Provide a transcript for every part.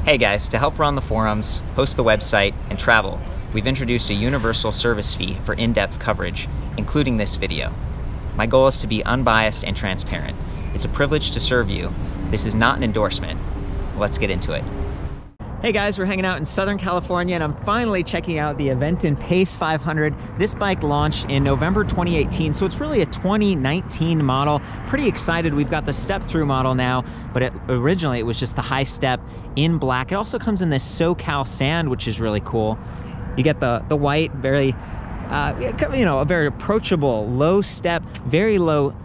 Hey guys, to help run the forums, host the website, and travel, we've introduced a universal service fee for in-depth coverage, including this video. My goal is to be unbiased and transparent. It's a privilege to serve you. This is not an endorsement. Let's get into it. Hey guys, we're hanging out in Southern California and I'm finally checking out the Aventon Pace 500. This bike launched in November 2018, so it's really a 2019 model. Pretty excited. We've got the step-through model now, but originally it was just the high step in black. It also comes in this SoCal sand, which is really cool. You get the white, very, a very approachable, low step, very low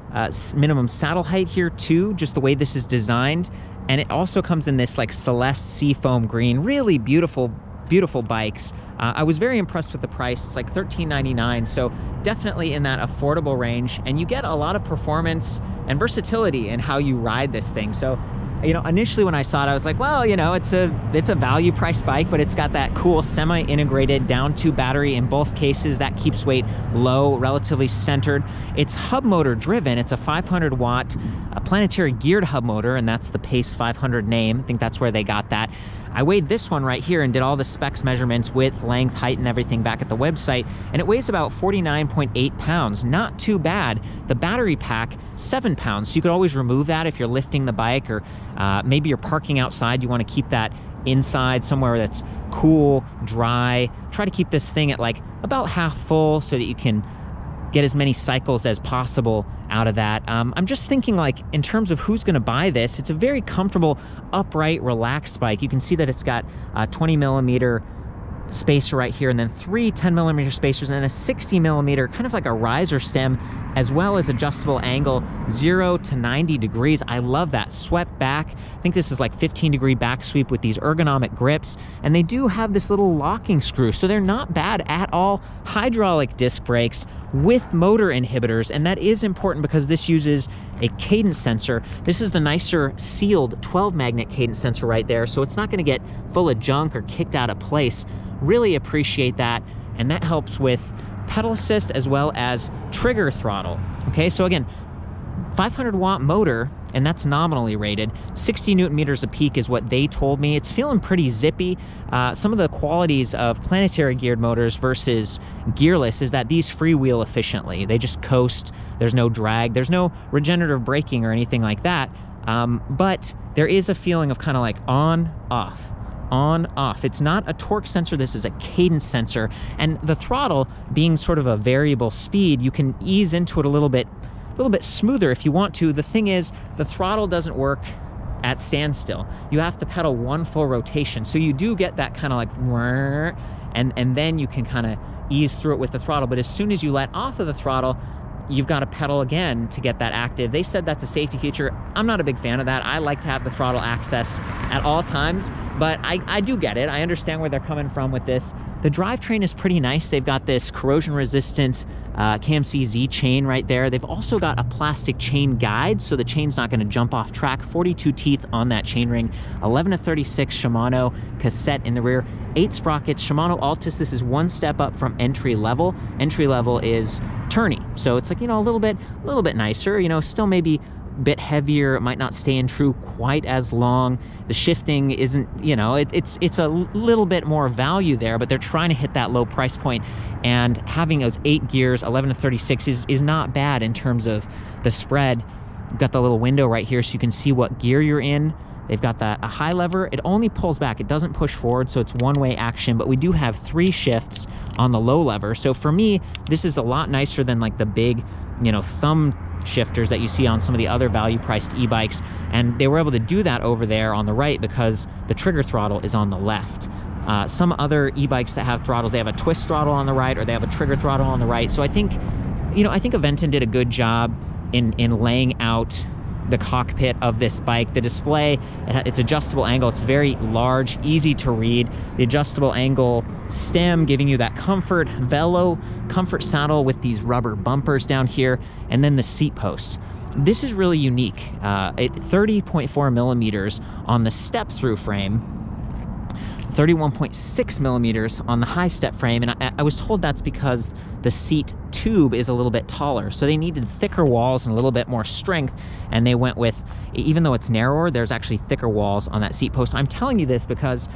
minimum saddle height here too, just the way this is designed. And it also comes in this like Celeste Seafoam green, really beautiful, beautiful bikes. I was very impressed with the price. It's like $13.99, so definitely in that affordable range. And you get a lot of performance and versatility in how you ride this thing. So, initially when I saw it, I was like, well, it's a value price bike, but it's got that cool semi-integrated down tube battery in both cases that keeps weight low, relatively centered. It's hub motor driven. It's a 500 watt Planetary geared hub motor, and that's the Pace 500 name. I think that's where they got that. I weighed this one right here and did all the specs measurements, width, length, height, and everything back at the website, and it weighs about 49.8 pounds. Not too bad. The battery pack, 7 pounds, so you could always remove that if you're lifting the bike, or maybe you're parking outside, you want to keep that inside somewhere that's cool, dry. Try to keep this thing at like about half full so that you can get as many cycles as possible out of that. I'm just thinking, like, in terms of who's going to buy this, it's a very comfortable, upright, relaxed bike. You can see that it's got a 20 millimeter spacer right here, and then 3 10 millimeter spacers, and a 60 millimeter, kind of like a riser stem, as well as adjustable angle, 0 to 90 degrees. I love that. Swept back. I think this is like 15-degree back sweep with these ergonomic grips, and they do have this little locking screw, so they're not bad at all. Hydraulic disc brakes with motor inhibitors, and that is important because this uses a cadence sensor. This is the nicer sealed 12 magnet cadence sensor right there, so it's not going to get full of junk or kicked out of place. Really appreciate that, and that helps with pedal assist as well as trigger throttle. Okay, so again, 500 watt motor, and that's nominally rated. 60 newton meters of peak is what they told me. It's feeling pretty zippy. Some of the qualities of Planetary geared motors versus gearless is that these freewheel efficiently. They just coast. There's no drag. There's no regenerative braking or anything like that. But there is a feeling of kind of like on, off. On, off. It's not a torque sensor, this is a cadence sensor. And the throttle being sort of a variable speed, you can ease into it a little bit smoother if you want to. The thing is, the throttle doesn't work at standstill. You have to pedal one full rotation. So you do get that kind of like, and then you can kind of ease through it with the throttle. But as soon as you let off of the throttle, you've got to pedal again to get that active. They said that's a safety feature. I'm not a big fan of that. I like to have the throttle access at all times, but I do get it. I understand where they're coming from with this. The drivetrain is pretty nice. They've got this corrosion-resistant KMC Z chain right there. They've also got a plastic chain guide, so the chain's not going to jump off track. 42 teeth on that chainring. 11 to 36 Shimano cassette in the rear. 8 sprockets. Shimano Altus. This is one step up from entry level. Entry level is tourney, so it's like, a little bit nicer. Still maybe a bit heavier. It might not stay in true quite as long. The shifting isn't, it's a little bit more value there, but they're trying to hit that low price point, and having those 8 gears, 11 to 36 is not bad in terms of the spread. You've got the little window right here so you can see what gear you're in. They've got a high lever. It only pulls back. It doesn't push forward, so it's one-way action, but we do have 3 shifts on the low lever. So for me, this is a lot nicer than like the big, thumb shifters that you see on some of the other value-priced e-bikes, and they were able to do that over there on the right because the trigger throttle is on the left. Some other e-bikes that have throttles, they have a twist throttle on the right, or they have a trigger throttle on the right. So I think Aventon did a good job in laying out the cockpit of this bike. The display, it's adjustable angle. It's very large, easy to read. The adjustable angle stem giving you that comfort, velo, comfort saddle with these rubber bumpers down here, and then the seat post. This is really unique. 30.4 millimeters on the step-through frame. 31.6 millimeters on the high step frame, and I was told that's because the seat tube is a little bit taller, so they needed thicker walls and a little bit more strength, and they went with, even though it's narrower, there's actually thicker walls on that seat post. I'm telling you this because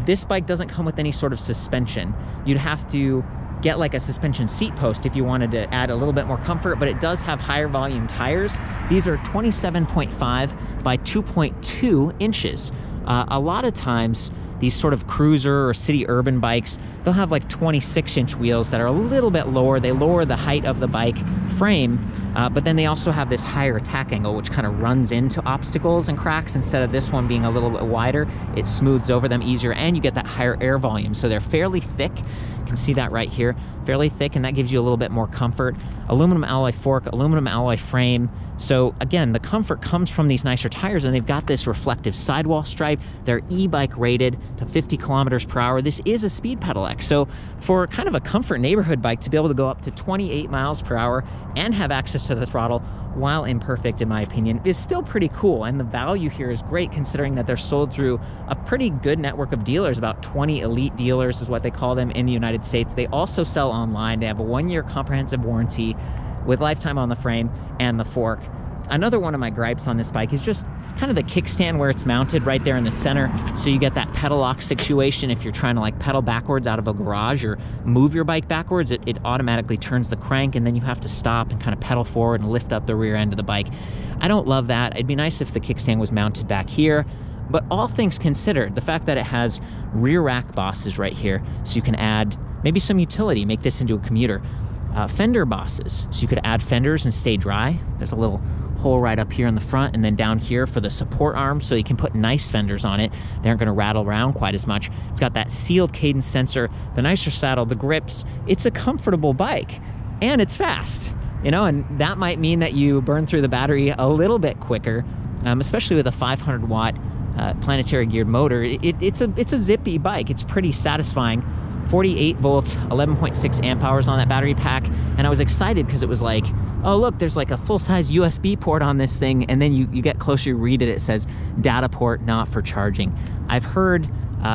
this bike doesn't come with any sort of suspension. You'd have to get like a suspension seat post if you wanted to add a little bit more comfort, but it does have higher volume tires. These are 27.5 by 2.2 inches. A lot of times these sort of cruiser or city urban bikes, they'll have like 26-inch wheels that are a little bit lower. They lower the height of the bike frame, but then they also have this higher attack angle, which kind of runs into obstacles and cracks. Instead of this one being a little bit wider, it smooths over them easier, and you get that higher air volume. So they're fairly thick. You can see that right here, fairly thick, and that gives you a little bit more comfort. Aluminum alloy fork, aluminum alloy frame. So again, the comfort comes from these nicer tires, and they've got this reflective sidewall stripe. They're e-bike rated to 50 kilometers per hour. This is a speed pedelec. So for kind of a comfort neighborhood bike to be able to go up to 28 miles per hour and have access to the throttle, while imperfect in my opinion, is still pretty cool. And the value here is great considering that they're sold through a pretty good network of dealers. About 20 elite dealers is what they call them in the United States. They also sell online. They have a 1-year comprehensive warranty with lifetime on the frame and the fork. Another one of my gripes on this bike is just kind of the kickstand where it's mounted right there in the center. So you get that pedal lock situation. If you're trying to like pedal backwards out of a garage or move your bike backwards, it automatically turns the crank, and then you have to stop and kind of pedal forward and lift up the rear end of the bike. I don't love that. It'd be nice if the kickstand was mounted back here. But all things considered, the fact that it has rear rack bosses right here, so you can add maybe some utility, make this into a commuter. Fender bosses, so you could add fenders and stay dry. There's a little hole right up here in the front, and then down here for the support arms, so you can put nice fenders on it. They aren't going to rattle around quite as much. It's got that sealed cadence sensor, the nicer saddle, the grips. It's a comfortable bike, and it's fast, you know, and that might mean that you burn through the battery a little bit quicker, especially with a 500 watt Planetary geared motor. It's a zippy bike. It's pretty satisfying. 48 volt, 11.6 amp hours on that battery pack, and I was excited because it was like, oh look, there's like a full-size USB port on this thing, and then you get closer, you read it, it says data port not for charging. I've heard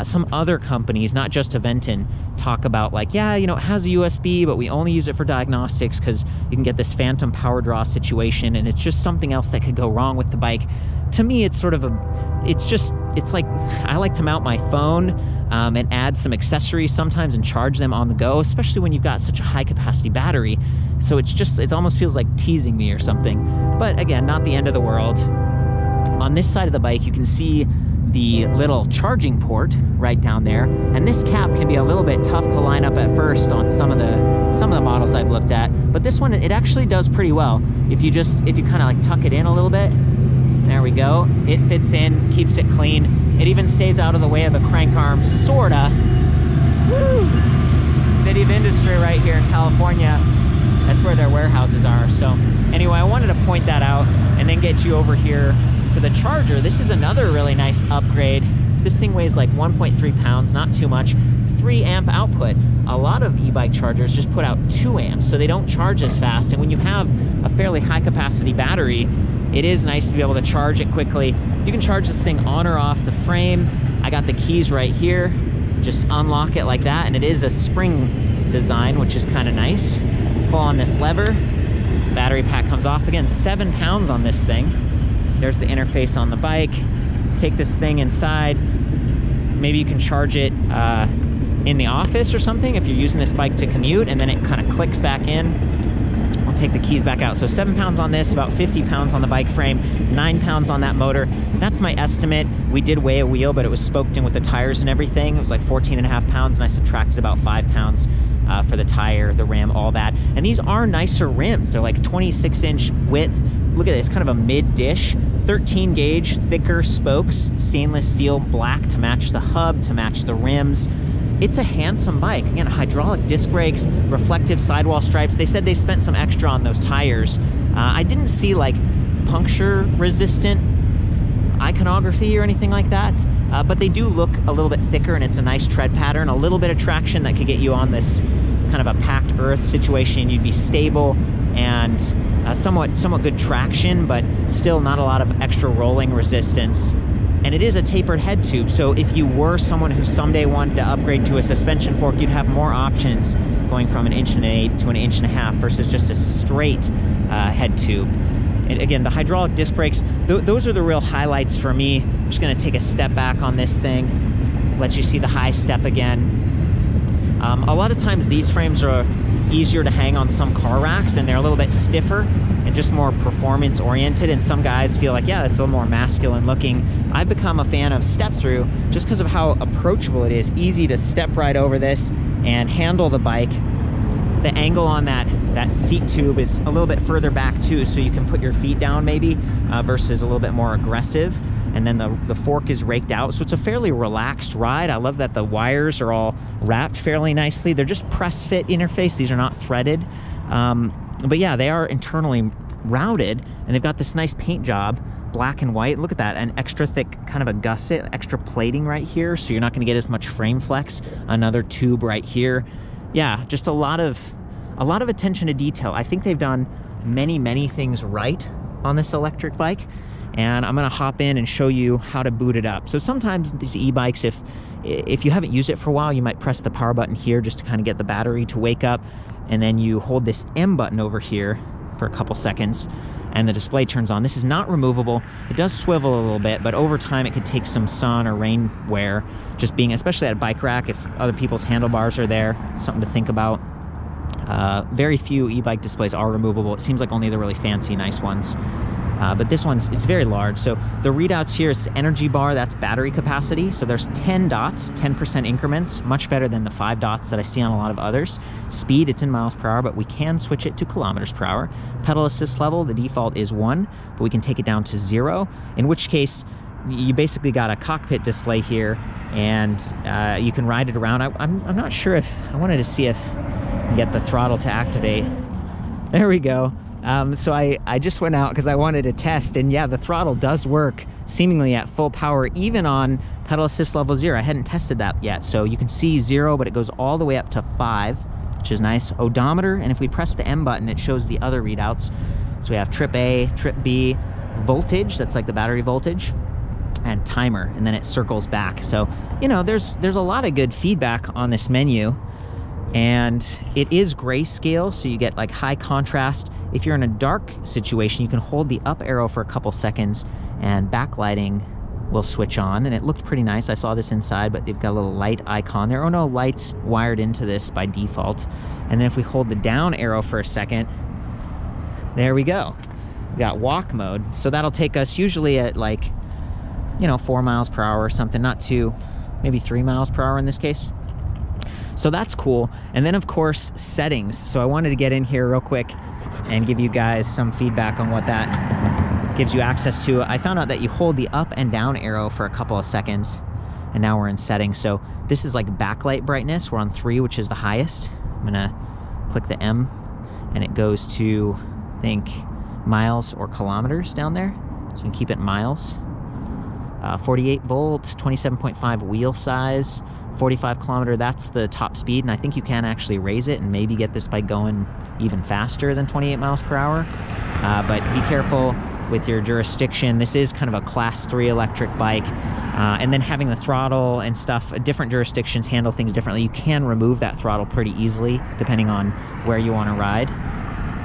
some other companies, not just Aventon, talk about like, yeah, you know, it has a USB, but we only use it for diagnostics because you can get this phantom power draw situation, and it's just something else that could go wrong with the bike. To me, it's sort of it's like, I like to mount my phone and add some accessories sometimes and charge them on the go, especially when you've got such a high capacity battery. So it almost feels like teasing me or something. But again, not the end of the world. On this side of the bike, you can see the little charging port right down there, and this cap can be a little bit tough to line up at first on some of the models I've looked at, but this one, it actually does pretty well. If you kind of like tuck it in a little bit, there we go. It fits in, keeps it clean. It even stays out of the way of the crank arm, sorta. Woo! City of Industry right here in California. That's where their warehouses are. So anyway, I wanted to point that out and then get you over here to the charger. This is another really nice upgrade. This thing weighs like 1.3 pounds, not too much. 3 amp output. A lot of e-bike chargers just put out 2 amps, so they don't charge as fast. And when you have a fairly high capacity battery, it is nice to be able to charge it quickly. You can charge this thing on or off the frame. I got the keys right here. Just unlock it like that, and it is a spring design, which is kind of nice. Pull on this lever, battery pack comes off. Again, 7 pounds on this thing. There's the interface on the bike. Take this thing inside. Maybe you can charge it in the office or something if you're using this bike to commute, and then it kind of clicks back in. I'll take the keys back out. So 7 pounds on this, about 50 pounds on the bike frame, 9 pounds on that motor. That's my estimate. We did weigh a wheel, but it was spoked in with the tires and everything. It was like 14.5 pounds, and I subtracted about 5 pounds for the tire, the rim, all that. And these are nicer rims. They're like 26-inch width. Look at this, kind of a mid-dish, 13 gauge, thicker spokes, stainless steel black to match the hub, to match the rims. It's a handsome bike. Again, hydraulic disc brakes, reflective sidewall stripes. They said they spent some extra on those tires. I didn't see like puncture resistant iconography or anything like that, but they do look a little bit thicker, and it's a nice tread pattern, a little bit of traction that could get you on this kind of a packed earth situation. You'd be stable and somewhat good traction, but still not a lot of extra rolling resistance. and it is a tapered head tube. So if you were someone who someday wanted to upgrade to a suspension fork, you'd have more options going from 1.1 inch to 1.5 inch versus just a straight head tube. And again, the hydraulic disc brakes, those are the real highlights for me. I'm just gonna take a step back on this thing, let you see the high step again. A lot of times these frames are easier to hang on some car racks, and they're a little bit stiffer and just more performance oriented, and some guys feel like, yeah, it's a little more masculine looking. I've become a fan of step through just because of how approachable it is. Easy to step right over this and handle the bike. The angle on that seat tube is a little bit further back too, so you can put your feet down maybe versus a little bit more aggressive. And then the fork is raked out, so it's a fairly relaxed ride. I love that the wires are all wrapped fairly nicely. They're just press fit interface. These are not threaded. But yeah, they are internally routed, and they've got this nice paint job, black and white. Look at that, an extra thick kind of a gusset, extra plating right here, so you're not gonna get as much frame flex. Another tube right here. Yeah, just a lot of attention to detail. I think they've done many things right on this electric bike. And I'm gonna hop in and show you how to boot it up. So sometimes these e-bikes, if you haven't used it for a while, you might press the power button here just to kind of get the battery to wake up, and then you hold this M button over here for a couple seconds, and the display turns on. This is not removable. It does swivel a little bit, but over time it could take some sun or rain wear, just being, especially at a bike rack, if other people's handlebars are there, something to think about. Very few e-bike displays are removable. It seems like only the really fancy, nice ones. But this one's, it's very large. So the readouts here is energy bar, that's battery capacity. So there's 10 dots, 10% increments, much better than the 5 dots that I see on a lot of others. Speed, it's in miles per hour, but we can switch it to kilometers per hour. Pedal assist level, the default is 1, but we can take it down to 0, in which case you basically got a cockpit display here, and you can ride it around. I'm not sure if, I wanted to see if I can get the throttle to activate. There we go. So I just went out because I wanted to test, and yeah, the throttle does work seemingly at full power, even on pedal assist level 0. I hadn't tested that yet. So you can see 0, but it goes all the way up to 5, which is nice. Odometer, and if we press the M button, it shows the other readouts. So we have trip A, trip B, voltage, that's like the battery voltage, and timer, and then it circles back. So, you know, there's a lot of good feedback on this menu. And it is grayscale, so you get like high contrast. If you're in a dark situation, you can hold the up arrow for a couple seconds and backlighting will switch on, and it looked pretty nice. I saw this inside, but they've got a little light icon. There are no lights wired into this by default. And then if we hold the down arrow for a second, there we go. We got walk mode. So that'll take us usually at like, you know, 4 miles per hour or something, not too, maybe 3 miles per hour in this case. So that's cool. And then of course, settings. So I wanted to get in here real quick and give you guys some feedback on what that gives you access to. I found out that you hold the up and down arrow for a couple of seconds, and now we're in settings. So this is like backlight brightness. We're on 3, which is the highest. I'm gonna click the M, and it goes to, I think, miles or kilometers down there. So we can keep it in miles. 48 volts, 27.5 wheel size, 45 kilometer, that's the top speed, and I think you can actually raise it and maybe get this bike going even faster than 28 miles per hour. But be careful with your jurisdiction. This is kind of a class 3 electric bike. And then having the throttle and stuff, different jurisdictions handle things differently. You can remove that throttle pretty easily depending on where you want to ride.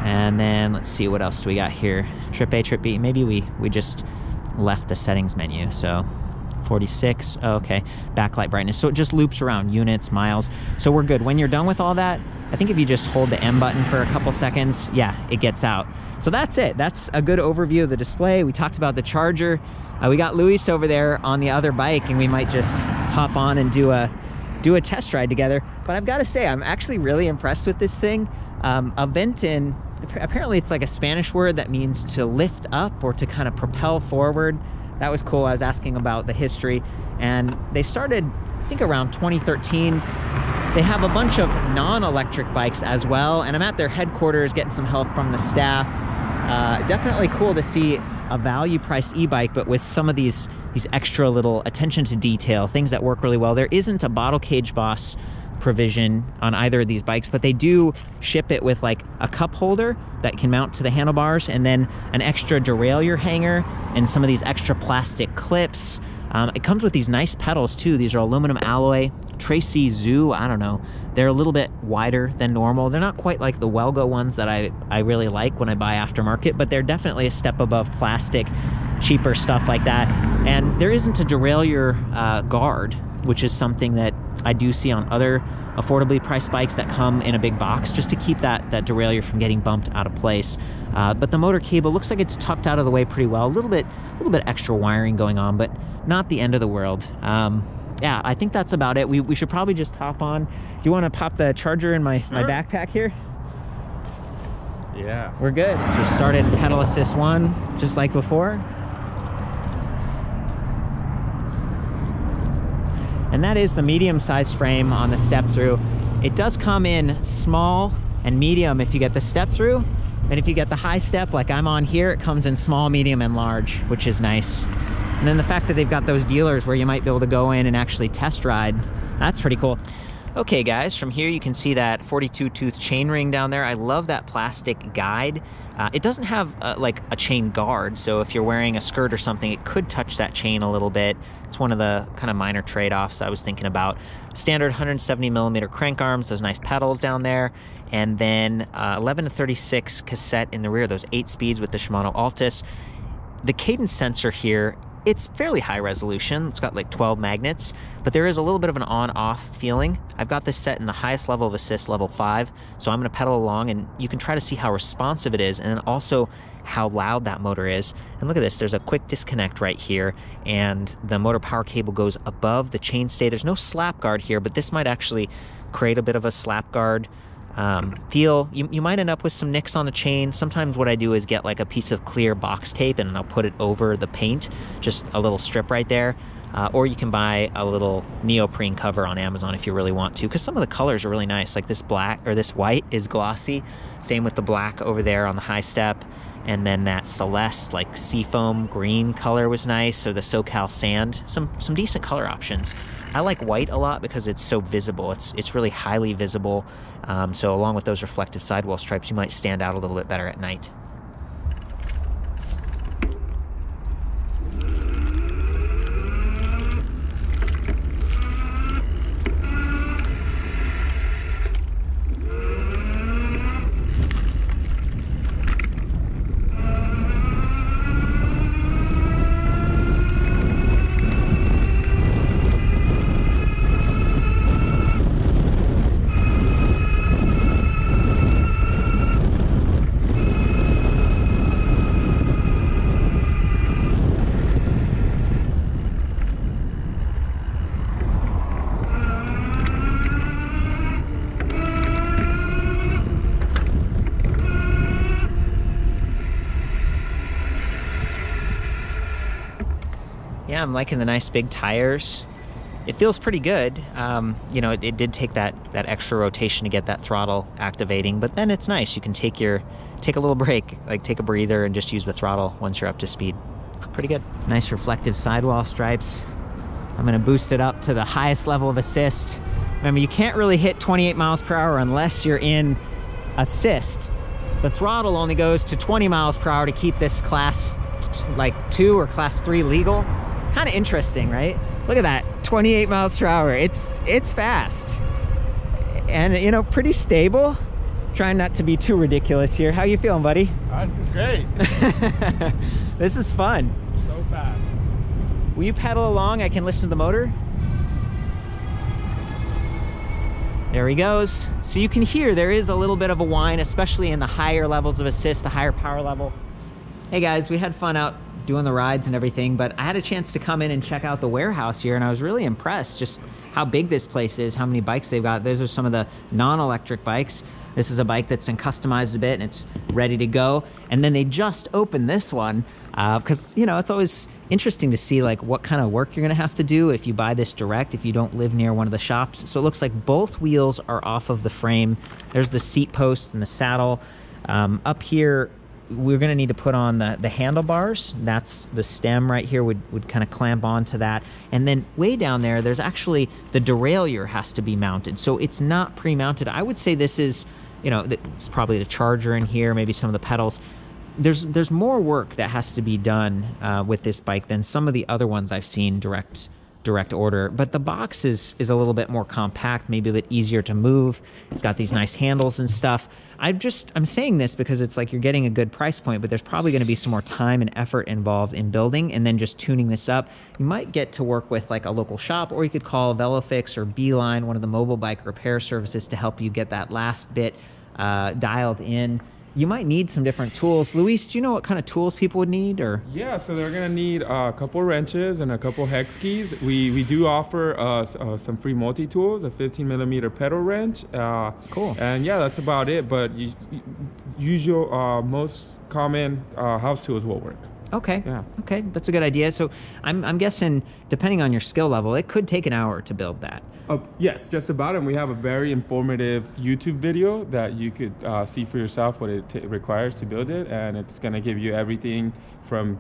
And then let's see, what else do we got here? Trip A, trip B, maybe we just left the settings menu. So 46, oh, okay, backlight brightness. So it just loops around units, miles. So we're good. When you're done with all that, I think if you just hold the M button for a couple seconds, yeah, it gets out. So that's it. That's a good overview of the display. We talked about the charger. We got Luis over there on the other bike, and we might just hop on and do a test ride together. But I've got to say, I'm actually really impressed with this thing. Aventon, apparently it's like a Spanish word that means to lift up or to kind of propel forward. That was cool. I was asking about the history, and they started, I think, around 2013. They have a bunch of non-electric bikes as well, and I'm at their headquarters getting some help from the staff. Definitely cool to see a value-priced e-bike, but with some of these extra little attention to detail, things that work really well. There isn't a bottle cage boss provision on either of these bikes, but they do ship it with like a cup holder that can mount to the handlebars, and then an extra derailleur hanger and some of these extra plastic clips. It comes with these nice pedals too. These are aluminum alloy, Tracy Zoo, I don't know. They're a little bit wider than normal. They're not quite like the Welgo ones that I really like when I buy aftermarket, but they're definitely a step above plastic, cheaper stuff like that. And there isn't a derailleur guard, which is something that I do see on other affordably priced bikes that come in a big box, just to keep that derailleur from getting bumped out of place. But the motor cable looks like it's tucked out of the way pretty well. A little bit extra wiring going on, but not the end of the world. Yeah, I think that's about it. We should probably just hop on. Do you want to pop the charger in my backpack here? Yeah. We're good. Just started pedal assist 1, just like before. And that is the medium-sized frame on the step-through. It does come in small and medium if you get the step-through. And if you get the high step like I'm on here, it comes in small, medium, and large, which is nice. And then the fact that they've got those dealers where you might be able to go in and actually test ride, that's pretty cool. Okay guys, from here you can see that 42 tooth chain ring down there. I love that plastic guide. It doesn't have like a chain guard, so if you're wearing a skirt or something, it could touch that chain a little bit. It's one of the kind of minor trade-offs I was thinking about. Standard 170 millimeter crank arms, those nice pedals down there, and then 11 to 36 cassette in the rear, those 8 speeds with the Shimano Altus. The Cadence Sensor here, it's fairly high resolution. It's got like 12 magnets, but there is a little bit of an on-off feeling. I've got this set in the highest level of assist, level 5, so I'm gonna pedal along and you can try to see how responsive it is and then also how loud that motor is. And look at this, there's a quick disconnect right here and the motor power cable goes above the chainstay. There's no slap guard here, but this might actually create a bit of a slap guard feel. You might end up with some nicks on the chain. Sometimes what I do is get like a piece of clear box tape and I'll put it over the paint, just a little strip right there. Or you can buy a little neoprene cover on Amazon if you really want to, because some of the colors are really nice. Like this black or this white is glossy. Same with the black over there on the high step. And then that Celeste, like seafoam green color was nice, or the SoCal Sand. Some decent color options. I like white a lot because it's so visible. It's really highly visible. So along with those reflective sidewall stripes, you might stand out a little bit better at night. Yeah, I'm liking the nice big tires. It feels pretty good. You know, it did take that extra rotation to get that throttle activating, but then it's nice. You can take a little break, like take a breather and just use the throttle once you're up to speed. Pretty good. Nice reflective sidewall stripes. I'm gonna boost it up to the highest level of assist. Remember, you can't really hit 28 miles per hour unless you're in assist. The throttle only goes to 20 miles per hour to keep this class like 2 or class 3 legal. Kind of interesting, right? Look at that, 28 miles per hour. It's fast. And you know, pretty stable. Trying not to be too ridiculous here. How you feeling, buddy? I'm great. This is fun. So fast. Will you pedal along? I can listen to the motor. There he goes. So you can hear there is a little bit of a whine, especially in the higher levels of assist, the higher power level. Hey guys, we had fun out doing the rides and everything, but I had a chance to come in and check out the warehouse here, and I was really impressed just how big this place is, how many bikes they've got. Those are some of the non-electric bikes. This is a bike that's been customized a bit and it's ready to go. And then they just opened this one because, you know, it's always interesting to see like what kind of work you're gonna have to do if you buy this direct, if you don't live near one of the shops. So it looks like both wheels are off of the frame. There's the seat post and the saddle. Up here, we're gonna need to put on the handlebars. That's the stem right here would kind of clamp onto that. And then way down there, there's actually the derailleur has to be mounted. So it's not pre-mounted. I would say this is, you know, it's probably the charger in here, maybe some of the pedals. there's more work that has to be done with this bike than some of the other ones I've seen direct order, but the box is a little bit more compact, maybe a bit easier to move. It's got these nice handles and stuff. I'm saying this because it's like you're getting a good price point, but there's probably going to be some more time and effort involved in building and then just tuning this up. You might get to work with like a local shop, or you could call VeloFix or Beeline, one of the mobile bike repair services, to help you get that last bit dialed in. You might need some different tools. Luis, do you know what kind of tools people would need? Or yeah, so they're gonna need a couple wrenches and a couple hex keys. We do offer some free multi-tools, a 15mm pedal wrench. Cool. And yeah, that's about it. But usual, most common house tools will work. Okay. Yeah. Okay, that's a good idea. So I'm guessing, depending on your skill level, it could take an hour to build that. Yes, just about. And we have a very informative YouTube video that you could see for yourself what it requires to build it, and it's going to give you everything from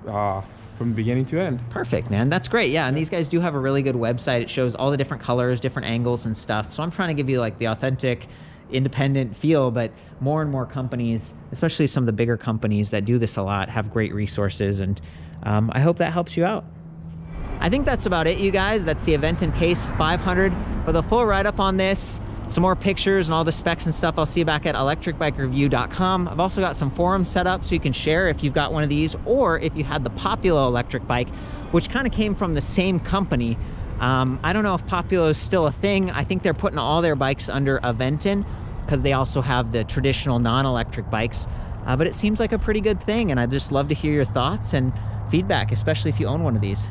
beginning to end. Perfect, man. That's great. Yeah, and these guys do have a really good website. It shows all the different colors, different angles and stuff. So I'm trying to give you like the authentic, independent feel, but more and more companies, especially some of the bigger companies that do this a lot, have great resources, and I hope that helps you out. I think that's about it, you guys. That's the Aventon Pace 500. For the full write-up on this, some more pictures and all the specs and stuff, I'll see you back at ElectricBikeReview.com. I've also got some forums set up so you can share if you've got one of these, or if you had the Populo electric bike, which kind of came from the same company. I don't know if Populo is still a thing. I think they're putting all their bikes under Aventon because they also have the traditional non-electric bikes. But it seems like a pretty good thing, and I'd just love to hear your thoughts and feedback, especially if you own one of these.